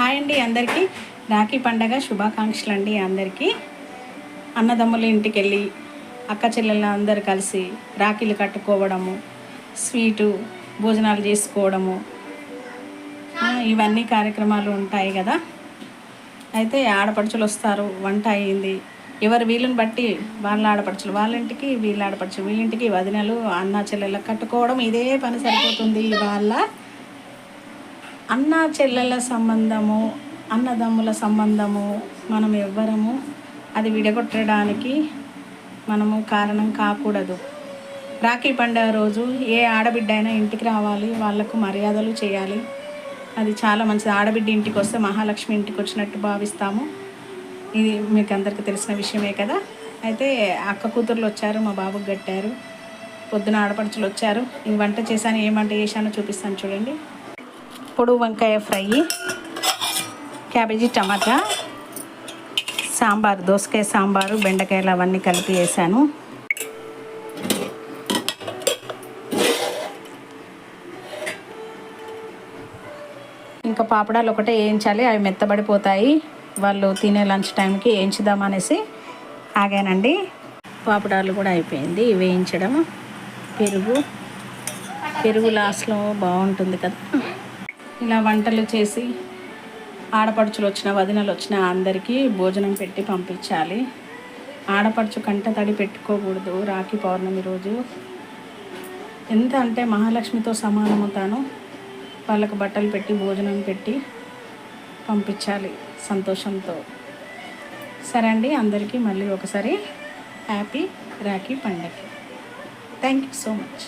Hi అండి అందరికీ రాఖీ పండగ శుభాకాంక్షలు అండి అందరికీ. అన్నదమ్ముల ఇంటికి వెళ్ళి అక్క చెల్లెళ్ళ అందరు కలిసి రాఖీలు కట్టుకోవడము, స్వీటు భోజనాలు చేసుకోవడము, ఇవన్నీ కార్యక్రమాలు ఉంటాయి కదా. అయితే ఆడపడుచులు వస్తారు, వంట అయ్యింది, ఎవరు వీళ్ళని బట్టి వాళ్ళ ఆడపడుచులు వాళ్ళ ఇంటికి, వీళ్ళ ఆడపడుచులు వీళ్ళింటికి, వదినలు అన్న చెల్లెళ్ళకి కట్టుకోవడం ఇదే పని సరిపోతుంది. వాళ్ళ అన్న చెల్లెళ్ళ సంబంధము, అన్నదమ్ముల సంబంధము మనం ఎవ్వరము అది విడగొట్టడానికి మనము కారణం కాకూడదు. రాఖీ పండుగ రోజు ఏ ఆడబిడ్డ అయినా ఇంటికి రావాలి, వాళ్ళకు మర్యాదలు చేయాలి. అది చాలా మంచిది. ఆడబిడ్డ ఇంటికి వస్తే మహాలక్ష్మి ఇంటికి వచ్చినట్టు భావిస్తాము. ఇది మీకు అందరికీ తెలిసిన విషయమే కదా. అయితే అక్క కూతుర్లు వచ్చారు, మా బాబుకి కట్టారు, పొద్దున ఆడపడుచులు వచ్చారు. ఈ వంట చేశాను, ఏం వంట చేశానో చూపిస్తాను చూడండి. పొడుగు వంకాయ ఫ్రై, క్యాబేజీ టమాటా సాంబారు, దోసకాయ సాంబారు, బెండకాయలు అవన్నీ కలిపి వేసాను. ఇంకా పాపడాలు ఒకటే వేయించాలి, అవి మెత్తబడిపోతాయి. వాళ్ళు తినే లంచ్ టైంకి వేయించుదామనేసి ఆగానండి. పాపడాలు కూడా అయిపోయింది వేయించడం. పెరుగు లాస్ట్లో బాగుంటుంది కదా. ఇలా వంటలు చేసి ఆడపడుచులు వచ్చిన, వదినలు వచ్చిన అందరికీ భోజనం పెట్టి పంపించాలి. ఆడపడుచు కంట తడి పెట్టుకోకూడదు రాఖీ పౌర్ణమి రోజు. ఎంత అంటే మహాలక్ష్మితో సమానమవుతాను. వాళ్ళకు బట్టలు పెట్టి భోజనం పెట్టి పంపించాలి సంతోషంతో. సరే అండి, అందరికీ మళ్ళీ ఒకసారి హ్యాపీ రాఖీ పండగ. Thank you so much.